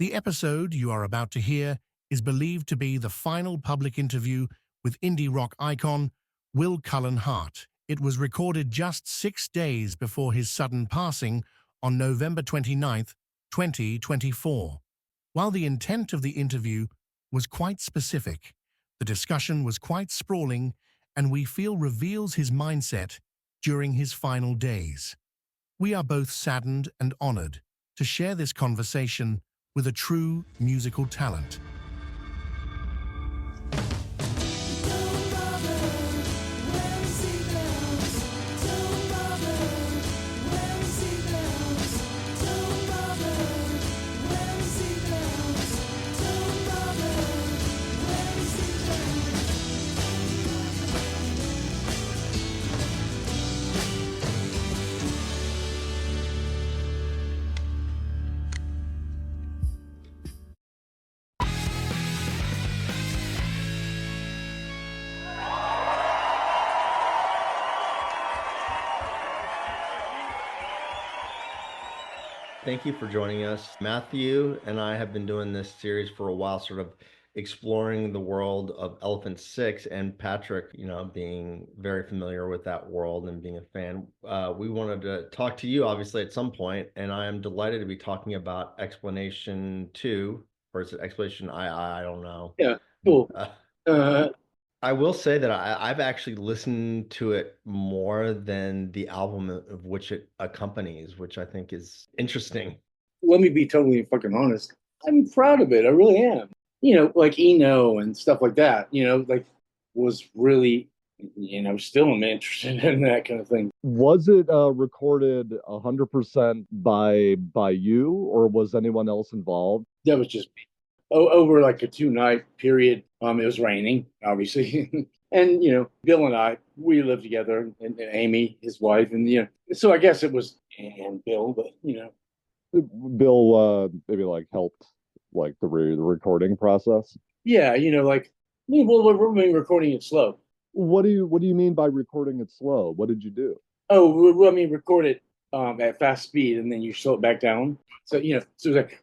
The episode you are about to hear is believed to be the final public interview with indie rock icon Will Cullen Hart. It was recorded just 6 days before his sudden passing on November 29th, 2024. While the intent of the interview was quite specific, the discussion was quite sprawling and we feel reveals his mindset during his final days. We are both saddened and honored to share this conversation with a true musical talent. Thank you for joining us. Matthew and I have been doing this series for a while, sort of exploring the world of Elephant Six, and Patrick, being very familiar with that world and being a fan. We wanted to talk to you, obviously, at some point, and I am delighted to be talking about Explanation 2, or is it Explanation I don't know. Yeah, cool. I will say that I've actually listened to it more than the album of which it accompanies, which I think is interesting. Let me be totally fucking honest. I'm proud of it. I really am. Like Eno and stuff like that, was really, still am interested in that kind of thing. Was it recorded 100% by you, or was anyone else involved? That was just me. Over like a 2-night period. It was raining, obviously. And, Bill and I, we lived together, and Amy, his wife, and, so I guess it was, and Bill, but, Bill maybe helped the recording process. Yeah, we're recording it slow. What do you mean by recording it slow? What did you do? Oh, record it at fast speed, and then you slow it back down. So so it's like,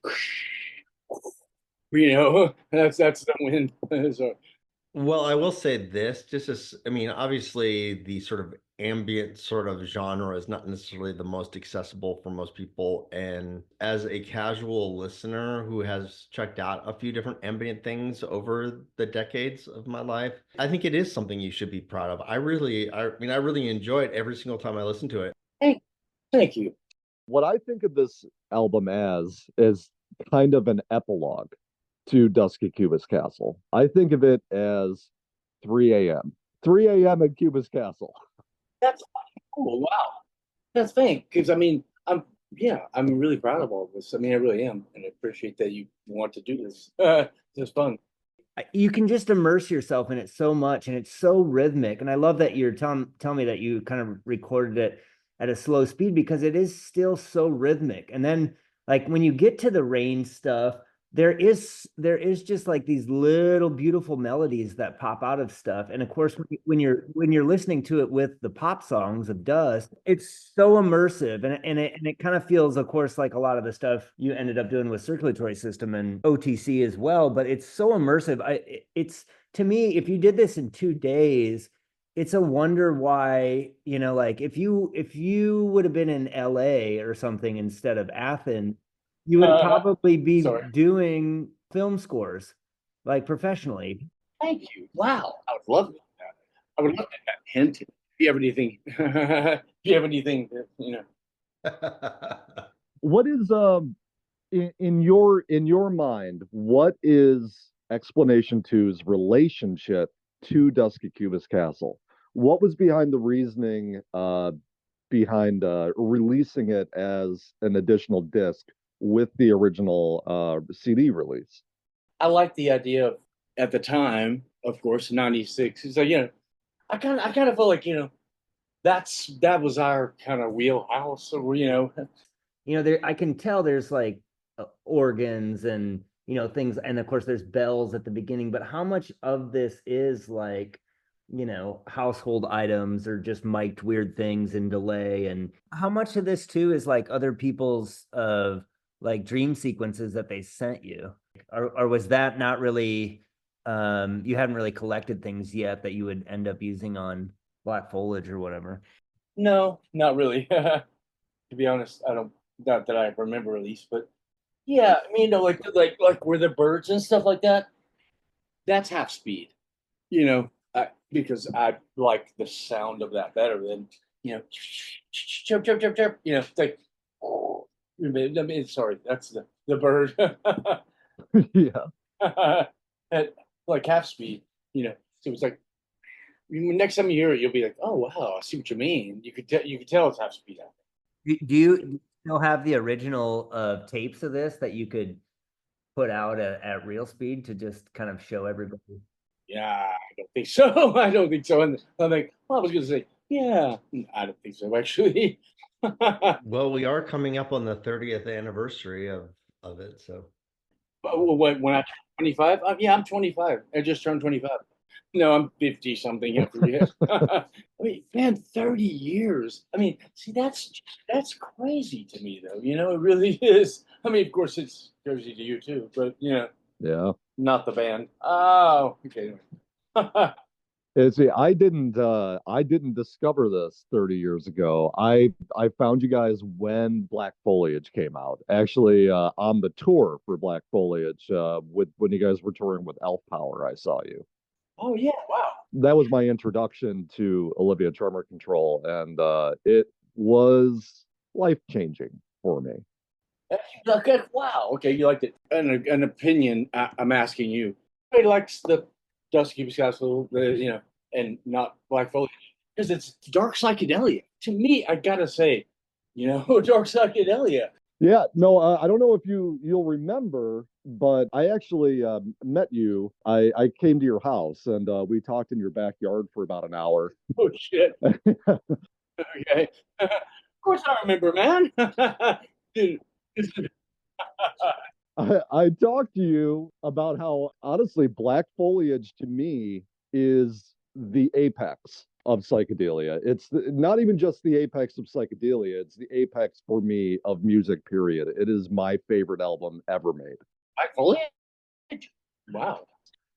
that's the wind. So. Well, I will say this, obviously the sort of ambient sort of genre is not necessarily the most accessible for most people. And as a casual listener who has checked out a few different ambient things over the decades of my life, I think it is something you should be proud of. I really enjoy it every single time I listen to it. Thank you. What I think of this album as is kind of an epilogue to Dusky Cubist Castle. I think of it as 3 a.m. 3 a.m. at Cubist Castle. That's cool. Wow. That's thanks. Because I'm really proud of all of this. I really am, and I appreciate that you want to do this. It's fun. You can just immerse yourself in it so much, and it's so rhythmic. And I love that you're telling me that you kind of recorded it at a slow speed, because it is still so rhythmic. And then when you get to the rain stuff, there is just these little beautiful melodies that pop out of stuff. And of course, when you're listening to it with the pop songs of Dust, it's so immersive, and it kind of feels, of course, like a lot of the stuff you ended up doing with Circulatory System and OTC as well. But it's so immersive. It's, to me, if you did this in 2 days, it's a wonder why, if you would have been in LA or something instead of Athens, you would probably be doing film scores professionally. Thank you. Wow. I would love that. I would love that hint. If you have anything, What is in your mind, what is Explanation 2's relationship to Dusky Cubist Castle? What was behind the reasoning behind releasing it as an additional disc with the original CD release? I like the idea of, at the time, of course, 96. So I kind of felt like that was our kind of wheelhouse. So I can tell there's organs and things, and of course there's bells at the beginning. But how much of this is household items or just mic'd weird things and delay, and how much of this too is other people's like dream sequences that they sent you, or was that not really, you hadn't really collected things yet that you would end up using on Black Foliage or whatever? No, not really. To be honest, I don't, not that I remember at least, but yeah, I mean, like where the birds and stuff like that, that's half speed, because I like the sound of that better than, chirp, chirp, chirp, chirp, it's like, oh, I mean, sorry, that's the bird. Yeah. At like half speed, so it's like, next time you hear it, you'll be like, oh, wow, I see what you mean. You could tell it's half speed out Do you still have the original tapes of this that you could put out at real speed to just kind of show everybody? Yeah, I don't think so. I don't think so. And I'm like, well, I was going to say, yeah, I don't think so, actually. Well, we are coming up on the 30th anniversary of it, so. When I turn 25, yeah, I'm 25. I just turned 25. No, I'm 50 something every year. I mean, man, 30 years. I mean, see, that's crazy to me, though. It really is. I mean, of course, it's crazy to you too, but Yeah. not the band. Oh, okay. And see, I didn't discover this 30 years ago. I found you guys when Black Foliage came out. Actually, on the tour for Black Foliage, with when you guys were touring with Elf Power, I saw you. Oh yeah, wow. That was my introduction to Olivia Tremor Control, and it was life-changing for me. Okay, wow. Okay, you liked it. An opinion. I'm asking you. Everybody likes the Dusty Cupid's Castle, and not Black Foliage because it's dark psychedelia. To me, I gotta say, dark psychedelia. Yeah, no, I don't know if you'll remember, but I actually met you. I came to your house and we talked in your backyard for about an hour. Oh shit. Okay. Of course I remember, man. Dude. I talked to you about how honestly Black Foliage to me is the apex of psychedelia. Not even just the apex of psychedelia, it's the apex for me of music, period. It is my favorite album ever made. Black Foliage? Wow.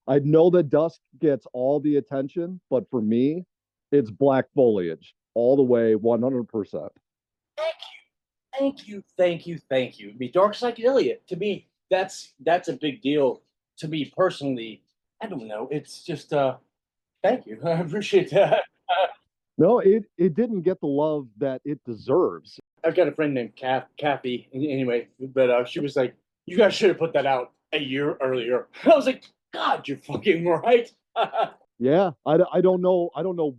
I know that Dusk gets all the attention, but for me, it's Black Foliage all the way, 100%. Thank you, thank you, thank you. I mean, dark psychedelia, to me, that's a big deal to me personally. I don't know. It's just thank you. I appreciate that. No, it didn't get the love that it deserves. I've got a friend named Kathy, anyway, but she was like, "You guys should have put that out a year earlier." I was like, "God, you're fucking right." Yeah, I don't know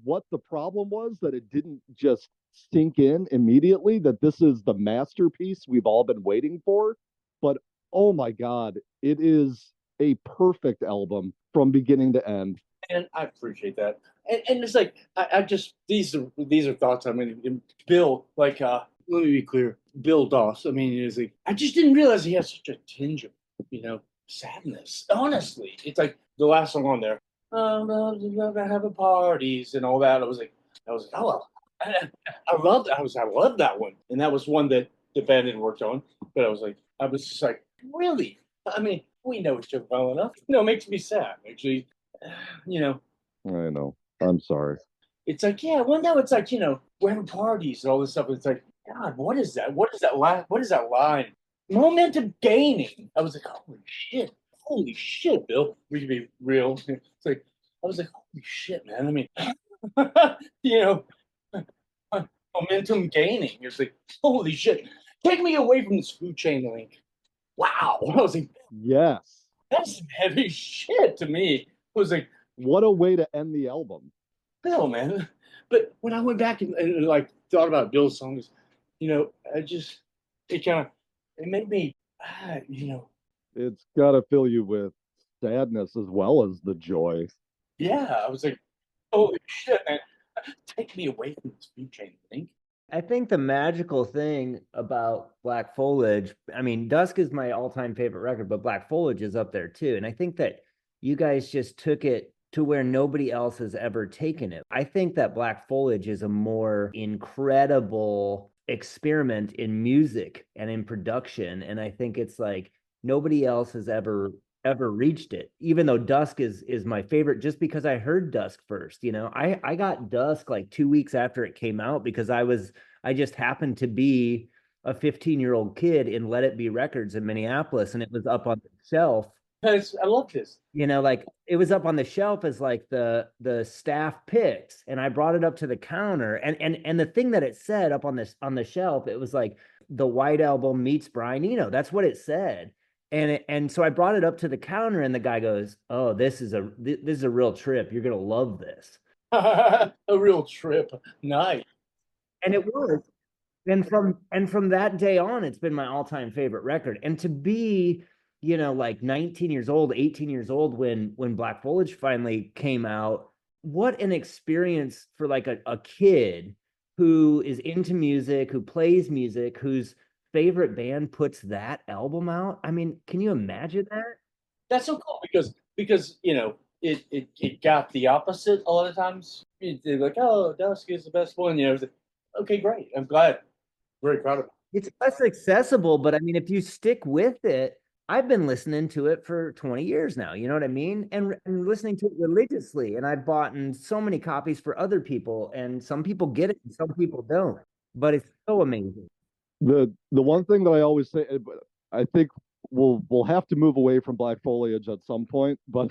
what the problem was that it didn't just sink in immediately that this is the masterpiece we've all been waiting for. But oh my God, it is a perfect album from beginning to end. And I appreciate that. And it's like I just these are thoughts. I mean, Bill, like let me be clear, Bill Doss. I mean, is like I just didn't realize he has such a tinge of sadness. Honestly, it's like the last song on there. Love having parties and all that. I was like, oh, I loved. I loved that one, and that was one that the band had worked on. But I was just like, really? I mean, we know each other well enough. It makes me sad actually. I know. I'm sorry. It's like, yeah, well, no, it's like, we're having parties and all this stuff. It's like, God, what is that? What is that line? What is that line? Momentum gaining. I was like, holy shit, Bill. We can be real. It's like, I was like, holy shit, man. I mean, momentum gaining. It's like, holy shit. Take me away from this food chain link. Wow. I was like, Yes. that's some heavy shit to me. It was like, what a way to end the album. Bill, man. But when I went back and like thought about Bill's songs, it made me, It's got to fill you with sadness as well as the joy. Yeah, I was like, holy shit, man. Take me away from this food chain thing. I think the magical thing about Black Foliage, I mean, Dusk is my all-time favorite record, but Black Foliage is up there too. And I think that you guys just took it to where nobody else has ever taken it. I think that Black Foliage is a more incredible experiment in music and in production. And I think it's like nobody else has ever reached it, even though Dusk is my favorite, just because I heard Dusk first. I got Dusk like 2 weeks after it came out because I just happened to be a 15-year-old kid in Let It Be Records in Minneapolis, and it was up on the shelf. I love this. Like it was up on the shelf as like the staff picks, and I brought it up to the counter, and the thing that it said up on the shelf, it was like the White Album meets Brian Eno. That's what it said. And so I brought it up to the counter, and the guy goes, "Oh, this is a real trip. You're gonna love this." A real trip. Nice. And it was. And from that day on, it's been my all-time favorite record. And to be, like 19 years old, 18 years old when Black Foliage finally came out, what an experience for like a kid who is into music, who plays music, whose favorite band puts that album out. I mean, can you imagine that? That's so cool because it got the opposite a lot of times. They're like, oh, Dusk is the best one. Okay, great. I'm glad. Very proud of it. It's less accessible, but I mean, if you stick with it, I've been listening to it for 20 years now. You know what I mean? And listening to it religiously. And I've bought so many copies for other people, and some people get it and some people don't. But it's so amazing. The one thing that I always say, I think we'll have to move away from Black Foliage at some point, but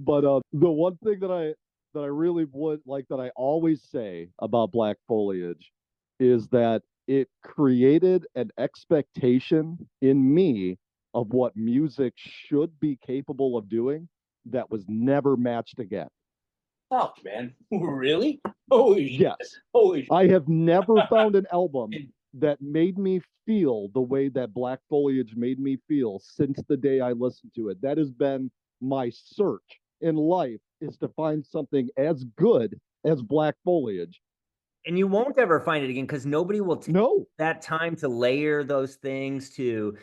the one thing that I really would like, that I always say about Black Foliage, is that it created an expectation in me of what music should be capable of doing that was never matched again. Oh, man. Really? Holy shit. Yes. Holy shit. I have never found an album that made me feel the way that Black Foliage made me feel since the day I listened to it. That has been my search in life, is to find something as good as Black Foliage. And you won't ever find it again because nobody will take that time to layer those things, to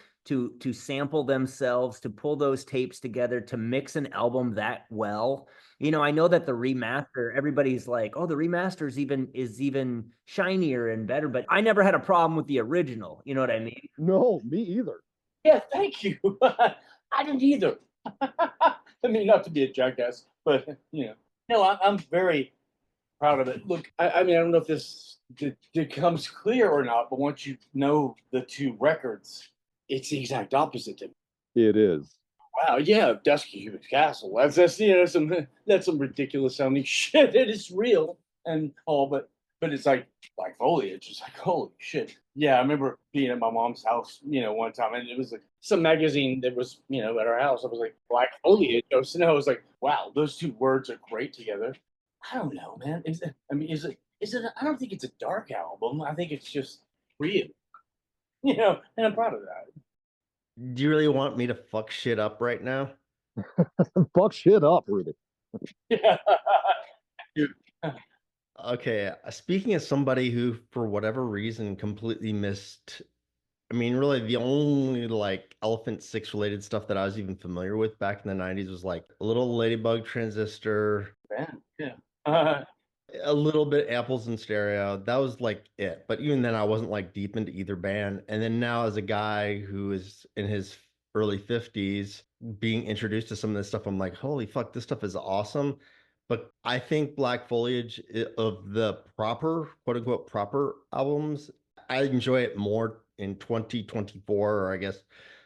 sample themselves, to pull those tapes together, to mix an album that well. I know that the remaster, everybody's like, oh, the remaster is even shinier and better, but I never had a problem with the original. You know what I mean? No, me either. Yeah, thank you. I didn't either. I mean, not to be a jackass, but no, I'm very proud of it. Look, I mean, I don't know if this becomes clear or not, but once you know the two records, it's the exact opposite to me. It is. Wow, yeah, Discograffiti Castle. That's some ridiculous sounding shit. It is real and all, but it's like Black Foliage. It's like, holy shit. Yeah, I remember being at my mom's house, one time, and it was like some magazine that was, at our house. I was like, Black Foliage. I was like, wow, those two words are great together. I don't know, man. Is it? I don't think it's a dark album. I think it's just real. And I'm proud of that. Do you really want me to fuck shit up right now? Fuck shit up, Rudy. Yeah. Okay, speaking as somebody who, for whatever reason, completely missed, I mean, really the only like Elephant Six related stuff that I was even familiar with back in the 90s was like a little Ladybug Transistor. Yeah. A little bit Apples in Stereo. That was like it. But even then, I wasn't like deep into either band. And then now, as a guy who is in his early 50s, being introduced to some of this stuff, I'm like, holy fuck, this stuff is awesome. But I think Black Foliage, of the proper, quote unquote, proper albums, I enjoy it more in 2024, or I guess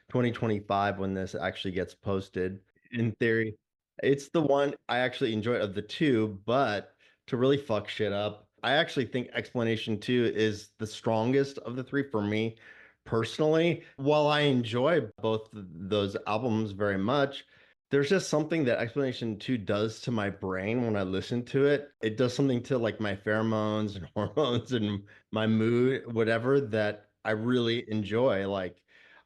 2025, when this actually gets posted. In theory, it's the one I actually enjoy of the two, but to really fuck shit up, I actually think Explanation 2 is the strongest of the three for me personally. While I enjoy both those albums very much, there's just something that Explanation 2 does to my brain when I listen to it. It does something to like my pheromones and hormones and my mood, whatever, that I really enjoy. Like,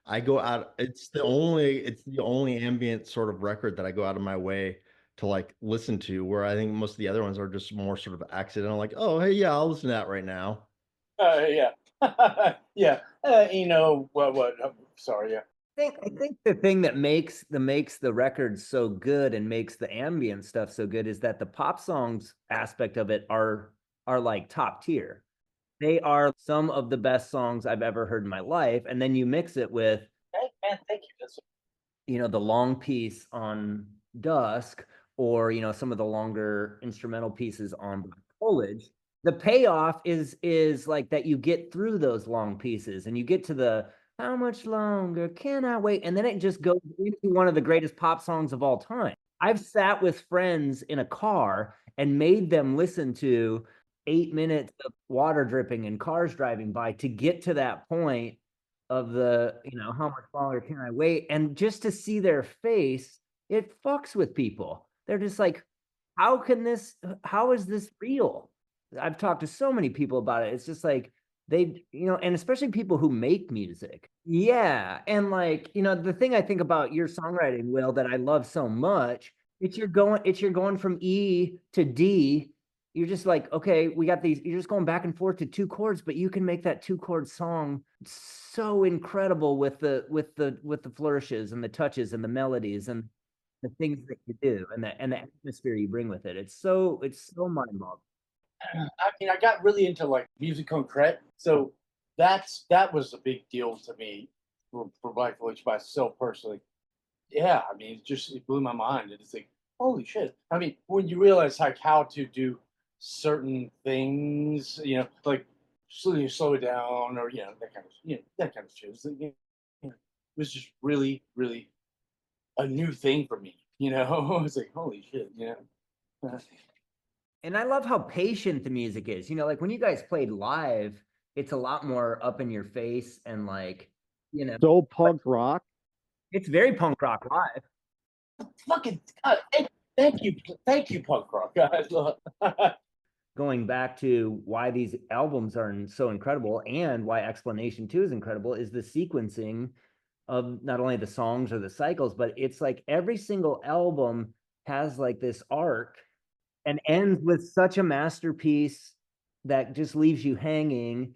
I go out, it's the only ambient sort of record that I go out of my way to like listen to, where I think most of the other ones are just more sort of accidental, like, oh, hey, yeah, I'll listen to that right now. Yeah. Yeah. What? Sorry. Yeah. I think the thing that makes the record so good and makes the ambient stuff so good is that the pop songs aspect of it are like top tier. They are some of the best songs I've ever heard in my life. And then you mix it with, Man, thank you. That's the long piece on Dusk, or, some of the longer instrumental pieces on Black Foliage. The payoff is like that you get through those long pieces and you get to the how much longer can I wait? And then it just goes into one of the greatest pop songs of all time. I've sat with friends in a car and made them listen to 8 minutes of water dripping and cars driving by to get to that point of the, how much longer can I wait? And just to see their face, it fucks with people. They're just like, how is this real? I've talked to so many people about it. It's just like and especially people who make music. Yeah. And like, the thing I think about your songwriting, Will, that I love so much, you're going from E to D. You're just like, okay, we got these, you're just going back and forth to two chords, but you can make that two chord song so incredible with the flourishes and the touches and the melodies and the things that you do and the atmosphere you bring with it. It's so mind-boggling. I mean, I got really into like music concrete, so that was a big deal to me for Black Village myself personally. Yeah, I mean, it blew my mind. It's like, holy shit. I mean, when you realize like how to do certain things, like slow it down, or that kind of shit. It was just really, really a new thing for me. It's like, holy shit. And I love how patient the music is. Like when you guys played live, it's a lot more up in your face and like, So punk rock. it's very punk rock live. Fucking thank you, punk rock guys. Going back to why these albums are so incredible and why Explanation 2 is incredible is the sequencing of not only the songs or the cycles, but it's like every single album has like this arc and ends with such a masterpiece that just leaves you hanging,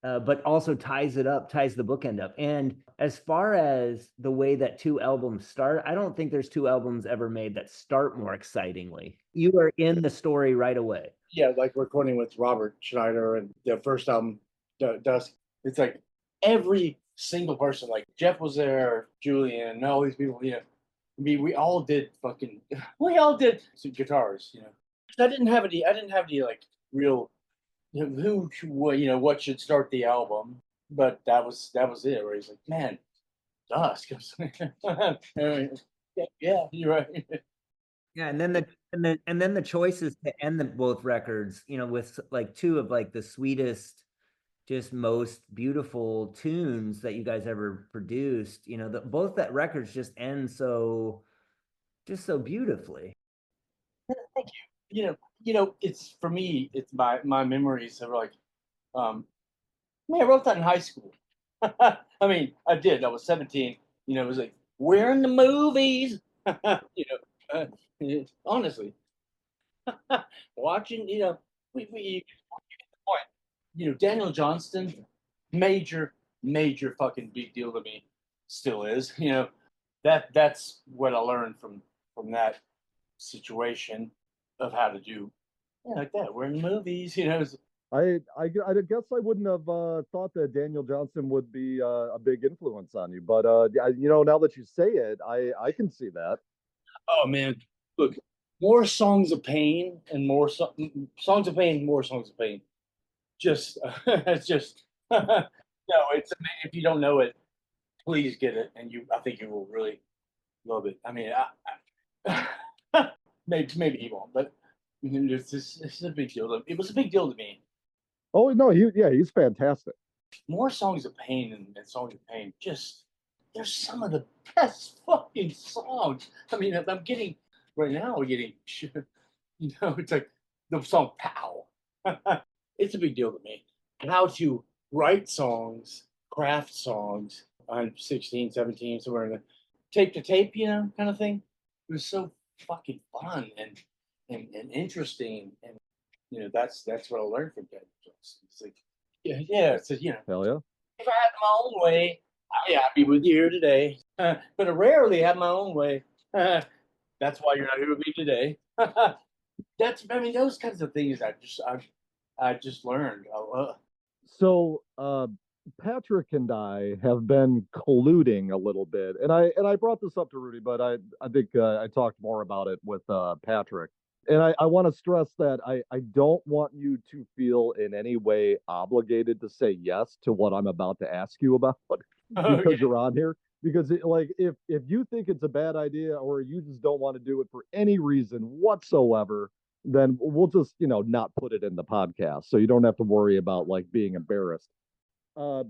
but also ties the bookend up. And as far as the way that two albums start, I don't think there's two albums ever made that start more excitingly. You are in the story right away. Yeah, like recording with Robert Schneider and the first album, Dusk. It's like every single person, like Jeff was there, Julian, and all these people. I mean, we all did some guitars. I didn't have any like real what should start the album, but that was it. Where he's like, man, Dusk. Yeah, you're right. Yeah, and then the choices to end both records, with like two of like the sweetest, just most beautiful tunes that you guys ever produced. Both that records just end so beautifully. Thank you. It's for me. It's my memories are like, man, I wrote that in high school. I mean, I did. I was 17. It was like, we're in the movies. Honestly, watching. We Daniel Johnston, major fucking big deal to me. Still is. That's what I learned from that situation of how to do like that. We're in movies. I guess I wouldn't have thought that Daniel Johnston would be a big influence on you, but now that you say it, I can see that. Oh man, look, more songs of pain and more songs of pain, more songs of pain. Just it's just no. It's if you don't know it, please get it, and I think you will really love it. I mean, maybe he won't, but it's a big deal. It was a big deal to me. Oh no, he's fantastic. More songs of pain and songs of pain. They're some of the best fucking songs. I mean, I'm getting right now. We're getting, it's like the song "Pow." It's a big deal to me. How to write songs, craft songs. I'm 16, 17, somewhere in the tape to tape, kind of thing. It was so fucking fun and interesting, and that's what I learned from Ted. It's like, yeah. It's Hell yeah. if I had my own way, I'd be with you here today. But I rarely have my own way. That's why you're not here with me today. I mean, those kinds of things I just learned. So Patrick and I have been colluding a little bit, and I brought this up to Rudy, but I think I talked more about it with Patrick. And I want to stress that I don't want you to feel in any way obligated to say yes to what I'm about to ask you about because you're on here. Because like if you think it's a bad idea or you just don't want to do it for any reason whatsoever, then we'll just not put it in the podcast, so you don't have to worry about like being embarrassed.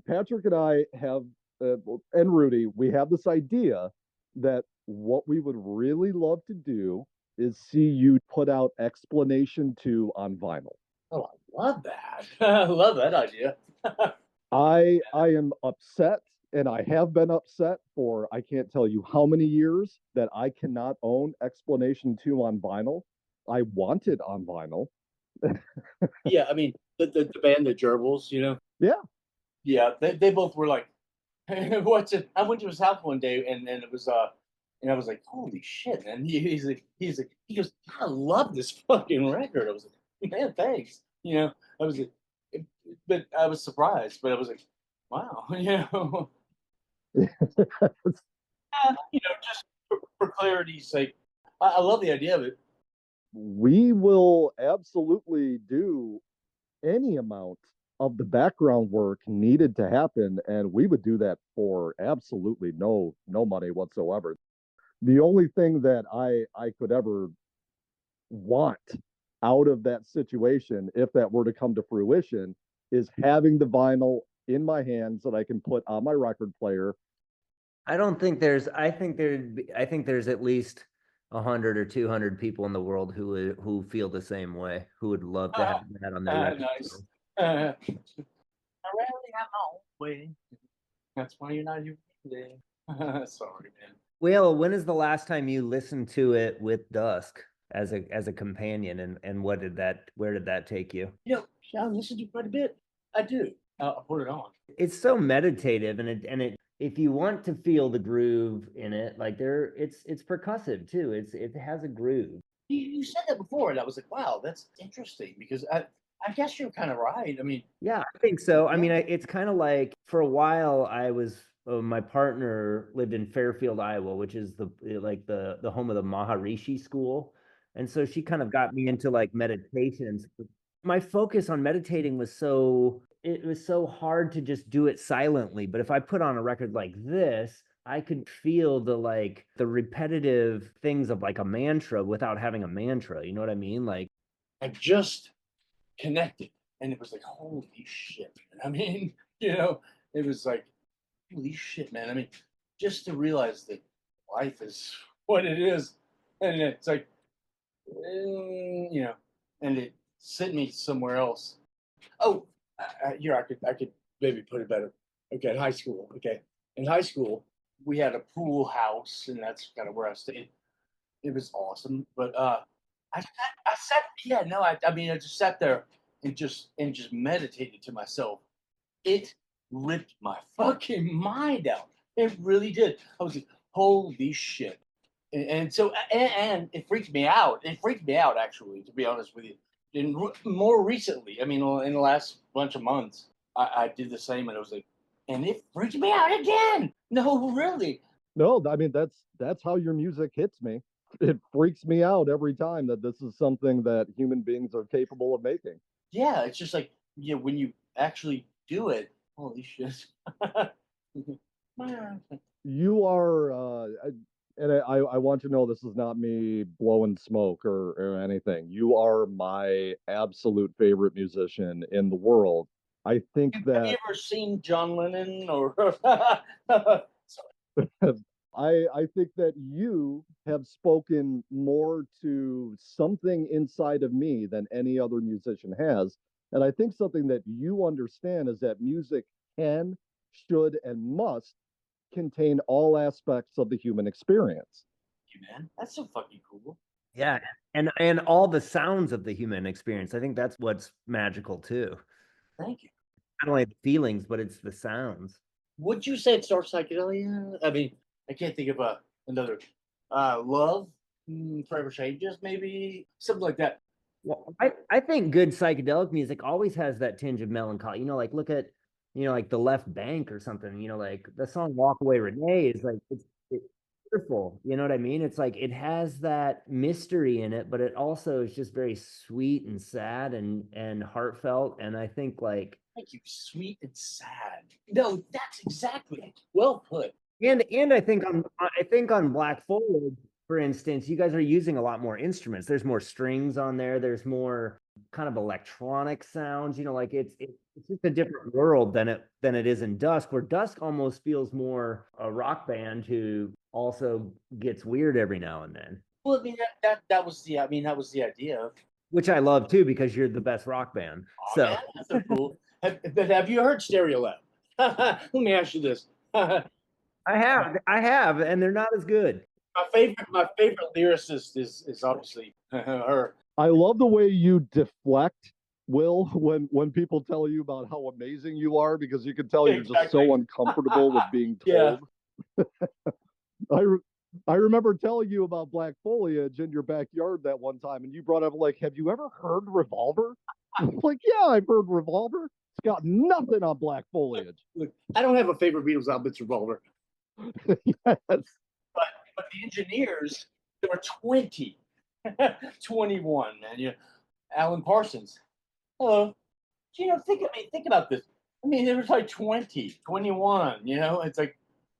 Patrick and I have, and Rudy, we have this idea that what we would really love to do is see you put out Explanation 2 on vinyl. Oh, I love that. I love that idea. I am upset, and I have been upset for I can't tell you how many years that I cannot own Explanation 2 on vinyl. I want it on vinyl. Yeah, I mean the band, the Gerbils, Yeah. Yeah, they both were like, what's it? I went to his house one day and it was and I was like, holy shit, man. He goes, I love this fucking record. I was like, man, thanks. I was like, but I was surprised, but I was like, wow, just for clarity's sake, I love the idea of it. We will absolutely do any amount of the background work needed to happen, and we would do that for absolutely no money whatsoever. The only thing that I could ever want out of that situation, if that were to come to fruition, is having the vinyl in my hands that I can put on my record player. I think there's at least 100 or 200 people in the world who feel the same way, who would love to have that on their record. Nice. I rarely have my own way. That's why you're not here today. Sorry, man. Well, when is the last time you listened to it with Dusk as a companion, and where did that take you? I listen to quite a bit. I do. I'll put it on. It's so meditative, and it if you want to feel the groove in it, like it's percussive too. It has a groove. You said that before, and I was like, wow, that's interesting because I guess you're kind of right. I mean, yeah, I think so. I Yeah. mean, it's kind of like for a while I was my partner lived in Fairfield, Iowa, which is the home of the Maharishi school. And so she kind of got me into like meditations. My focus on meditating was it was so hard to just do it silently. But if I put on a record like this, I could feel the repetitive things of like a mantra without having a mantra. You know what I mean? Like I just connected, and it was like, holy shit. I mean, it was like, holy shit, man. I mean, just to realize that life is what it is, and it's like, and it sent me somewhere else. Oh, here I could maybe put it better. Okay, in high school. Okay, in high school we had a pool house, and that's kind of where I stayed. It was awesome, but I sat. Yeah, no, I mean, I just sat there and just meditated to myself. It ripped my fucking mind out. It really did. I was like, holy shit. And so, and it freaked me out. It freaked me out, actually, to be honest with you. And more recently, I mean, in the last bunch of months, I did the same, and I was like, and it freaked me out again. No, really. No, I mean that's how your music hits me. It freaks me out every time that this is something that human beings are capable of making. Yeah, it's just like, when you actually do it, holy shit. You are, and I want you to know this is not me blowing smoke or anything. You are my absolute favorite musician in the world. I think Have that you ever seen John Lennon or? I think that you have spoken more to something inside of me than any other musician has. And I think something that you understand is that music can, should, and must contain all aspects of the human experience. Man, that's so fucking cool. yeah, and all the sounds of the human experience. I think that's what's magical too. Thank you. Not only the feelings, but it's the sounds. Would you say it starts psychedelia? I mean, I can't think of another. Love, Forever Changes, maybe something like that. Well, I think good psychedelic music always has that tinge of melancholy. Like look at, like The Left Bank or something. Like the song "Walk Away Renee" is like it's beautiful. You know what I mean? It's like it has that mystery in it, but it also is just very sweet and sad and heartfelt. And I think like Thank you. Sweet and sad. No, that's exactly it. Well put. and I think on Black Foliage, for instance, you guys are using a lot more instruments. There's more strings on there. There's more kind of electronic sounds. Like it's just a different world than it is in Dusk, where Dusk almost feels more a rock band who also gets weird every now and then. Well, I mean that was the that was the idea. Which I love too, because you're the best rock band. Oh, So man, that's so cool. Have you heard Stereo Lab? Let me ask you this. I have, and they're not as good. My favorite lyricist is obviously her. I love the way you deflect, Will, when people tell you about how amazing you are, because you can tell you're just so uncomfortable with being told. Yeah. I remember telling you about Black Foliage in your backyard that one time, and you brought up like, "Have you ever heard Revolver?" I'm like, "Yeah, I've heard Revolver. It's got nothing on Black Foliage." Look, I don't have a favorite Beatles album. It's Revolver. Yes. But the engineers, there were 20, 21, man. Alan Parsons. Hello. Think about this. There was like 20, 21, it's like,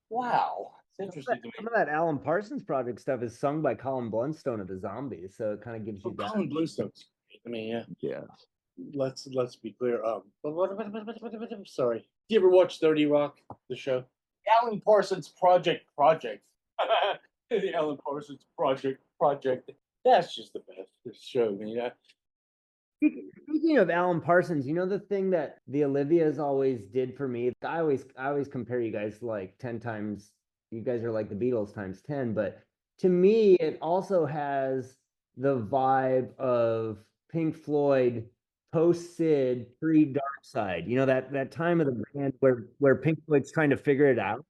wow. It's interesting to me. Some of that Alan Parsons Project stuff is sung by Colin Blunstone of the Zombies, so it kind of gives you that. Colin Blunstone's great. Yeah. Yes. Let's be clear. Sorry. Do you ever watch 30 Rock, the show? Alan Parsons Project. The Alan Parsons Project. That's just the best show, man. Speaking of Alan Parsons, the thing that the Olivias always did for me, I always compare you guys like 10 times. You guys are like the Beatles times 10, but to me, it also has the vibe of Pink Floyd post Sid, pre Dark Side. That time of the band where Pink Floyd's trying to figure it out.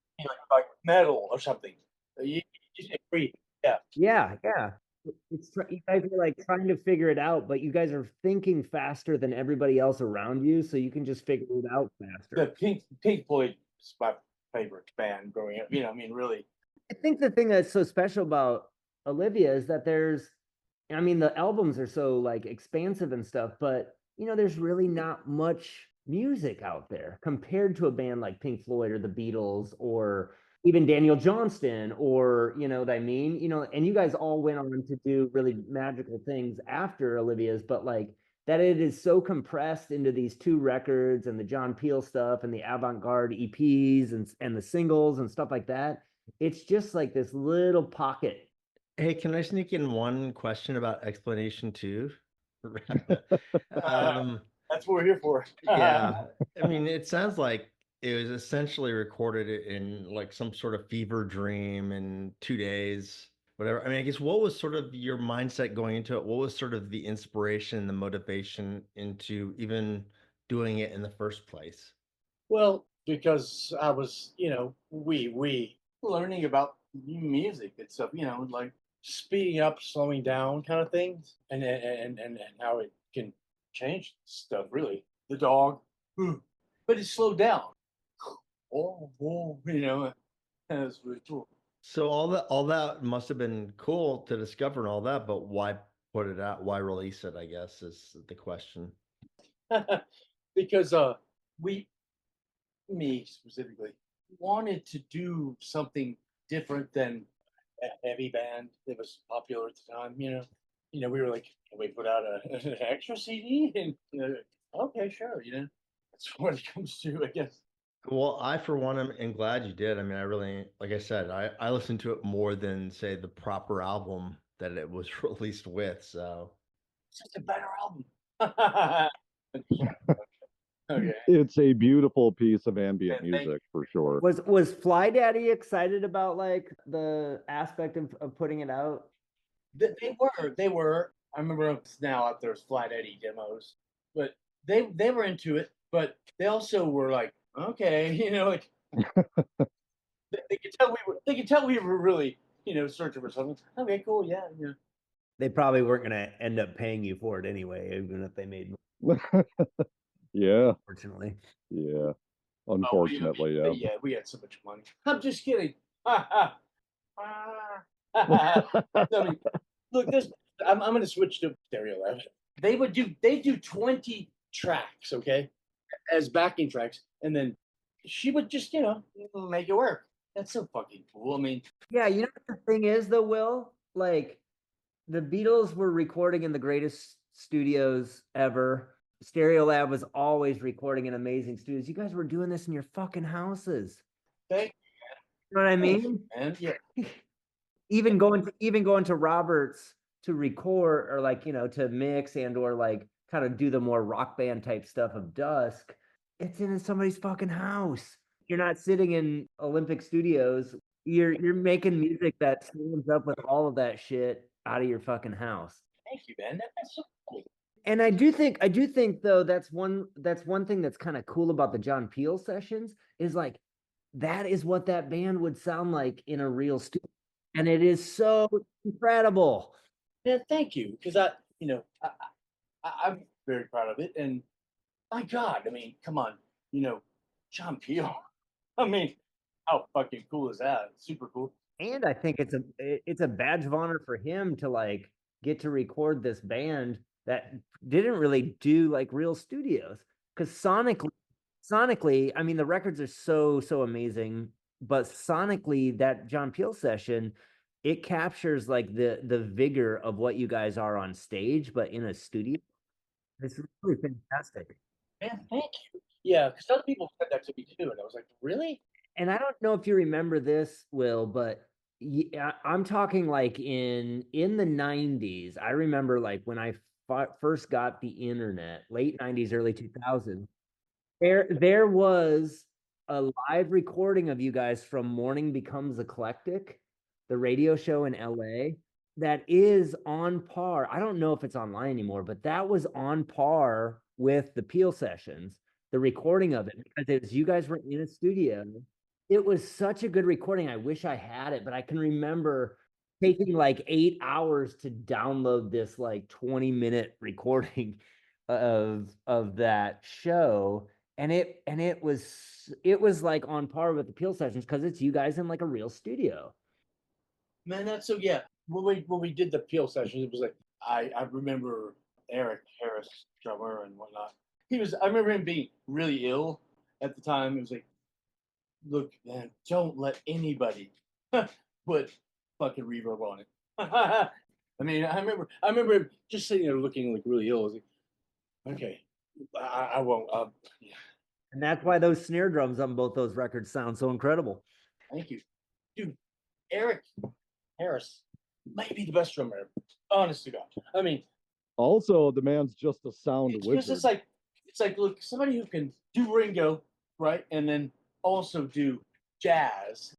Like metal or something. You say free. Yeah. Yeah. You guys are like trying to figure it out, but you guys are thinking faster than everybody else around you, so you can just figure it out faster. The Pink Floyd is my favorite band growing up. Really. I think the thing that's so special about Olivia is that the albums are so like expansive and stuff, but there's really not much music out there compared to a band like Pink Floyd or the Beatles or even Daniel Johnston, or what I mean? And you guys all went on to do really magical things after Olivia's, but like that it is so compressed into these 2 records and the John Peel stuff and the avant-garde EPs and the singles and stuff like that. It's just like this little pocket. Hey, can I sneak in one question about explanation 2? That's what we're here for. Yeah. It sounds like it was essentially recorded in like some sort of fever dream in 2 days, whatever. I guess what was sort of your mindset going into it? What was sort of the inspiration, the motivation into even doing it in the first place? Well, because I was, we learning about new music and stuff, like speeding up, slowing down kind of things, and how it can change stuff. Really, the dog, but it slowed down. That's really cool. So all that must have been cool to discover and all that, but why put it out? Why release it, I guess, is the question. Because me specifically, wanted to do something different than a heavy band that was popular at the time. We were like, can we put out an extra CD? And okay, sure. That's what it comes to, I guess. Well, I, for one, am glad you did. I really, like I said, I listened to it more than, say, the proper album that it was released with. So it's just a better album. Okay. It's a beautiful piece of ambient music for sure. Was Fly Daddy excited about like the aspect of putting it out? They were. I remember now out there's Fly Daddy demos, but they were into it, but they also were like, okay, like they could tell we were really, searching for something. Okay, cool, yeah. They probably weren't going to end up paying you for it anyway, even if they made Yeah, unfortunately. yeah. Unfortunately, yeah. Yeah, we had so much money. I'm just kidding. I mean, look, this. I'm going to switch to Stereo Lab. They do 20 tracks, okay, as backing tracks, and then she would just make it work. That's so fucking cool. I mean, Yeah, you know what the thing is though, Will? Like the Beatles were recording in the greatest studios ever. Stereolab was always recording in amazing studios. You guys were doing this in your fucking houses. thank You know what I you, mean? man. Yeah, Even going to Robert's to record or like, to mix and or like kind of do the more rock band type stuff of Dusk. It's in somebody's fucking house. You're not sitting in Olympic Studios. You're making music that stands up with all of that shit out of your fucking house. thank you, man. That's so cool. And I do think though that's one thing that's kind of cool about the John Peel sessions is like that is what that band would sound like in a real studio. And it is so incredible. Yeah, thank you, because I'm very proud of it, and my God, I mean, come on, John Peel. I mean, how fucking cool is that? Super cool. And I think it's a badge of honor for him to like get to record this band that didn't really do like real studios. Because sonically, I mean the records are so amazing, but sonically that John Peel session, it captures like the vigor of what you guys are on stage, but in a studio. It's really fantastic. Man, thank you. Yeah, because other people said that to me too, and I was like, really? And I don't know if you remember this, Will, but I'm talking like in the 90s. I remember like when I first got the internet, late 90s, early 2000s. There was a live recording of you guys from Morning Becomes Eclectic, the radio show in LA, that is on par. I don't know if it's online anymore, but that was on par with the Peel sessions, the recording of it, because it was you guys were in a studio. It was such a good recording. I wish I had it, but I can remember taking like 8 hours to download this like 20-minute recording of that show. And it was like on par with the Peel sessions because it's you guys in like a real studio. Man, that's so yeah. When we did the Peel sessions, it was like I remember Eric Harris, drummer and whatnot. I remember him being really ill at the time. It was like, look, man, don't let anybody put fucking reverb on it. I mean, I remember him just sitting there looking like really ill. I was like, okay, I won't. Yeah. And that's why those snare drums on both those records sound so incredible. Thank you, dude. Eric Harris might be the best drummer ever. Honest to God. I mean, Also, the man's just a sound wizard. It's like look, somebody who can do Ringo, right, and then also do jazz.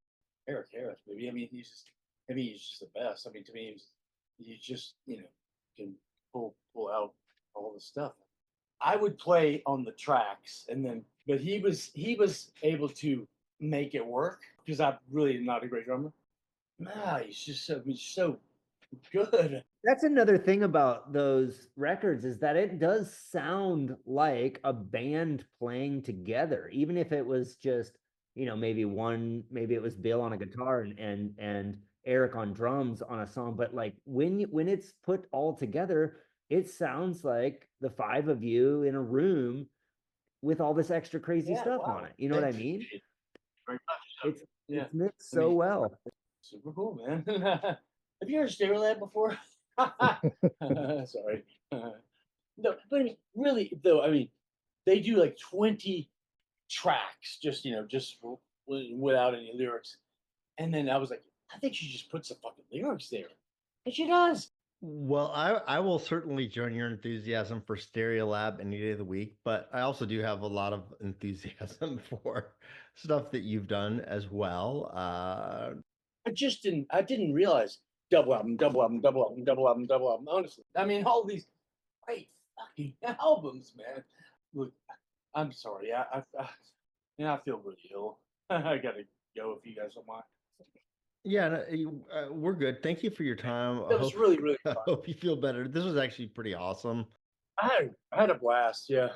Eric Harris, maybe. I mean, he's just the best. I mean, to me, he just can pull out all the stuff. I would play on the tracks, but he was able to make it work because I'm really not a great drummer. Nah, he's just so good. That's another thing about those records is that it does sound like a band playing together, even if it was just, maybe it was Bill on a guitar and Eric on drums on a song. But like when it's put all together, it sounds like the five of you in a room with all this extra crazy stuff on it. You know what I mean? It's mixed so well. Super cool, man. Have you heard Stereolab before? Sorry. No, but I mean, really though, I mean, they do like 20 tracks, just without any lyrics. And then I was like, I think she just puts some fucking lyrics there, and she does. Well, I will certainly join your enthusiasm for Stereolab any day of the week, but I also do have a lot of enthusiasm for stuff that you've done as well. I didn't realize double album, double album, double album, double album, double album. Honestly, I mean, all these great fucking albums, man. Look, I'm sorry. I feel really ill. I gotta go if you guys don't mind. Yeah, no, we're good. Thank you for your time. That was really, really I fun. hope you feel better. This was actually pretty awesome. I had a blast. Yeah.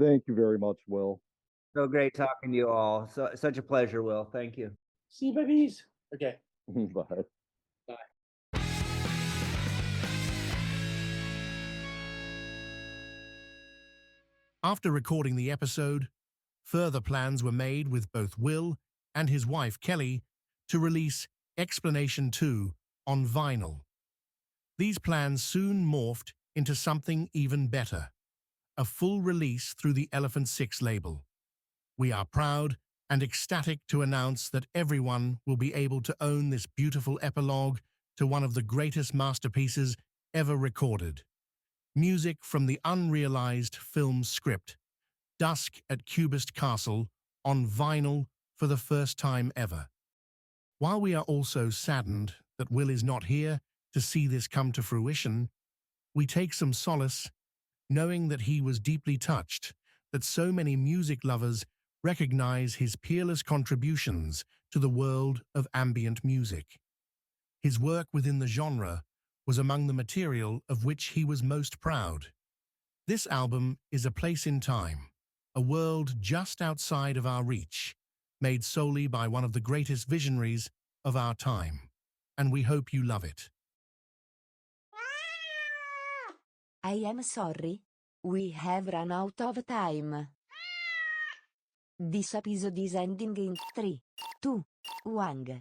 Thank you very much, Will. So great talking to you all. So such a pleasure, Will. Thank you. See you, babies. Okay. Bye. After recording the episode, further plans were made with both Will and his wife Kelly to release Explanation 2 on vinyl. These plans soon morphed into something even better, a full release through the Elephant 6 label. We are proud and ecstatic to announce that everyone will be able to own this beautiful epilogue to one of the greatest masterpieces ever recorded. Music from the unrealized film script, Dusk at Cubist Castle, on vinyl for the first time ever. While we are also saddened that Will is not here to see this come to fruition, we take some solace knowing that he was deeply touched that so many music lovers recognize his peerless contributions to the world of ambient music. His work within the genre was among the material of which he was most proud. This album is a place in time, a world just outside of our reach, made solely by one of the greatest visionaries of our time, and we hope you love it. I am sorry. We have run out of time. This episode is ending in 3, 2, 1.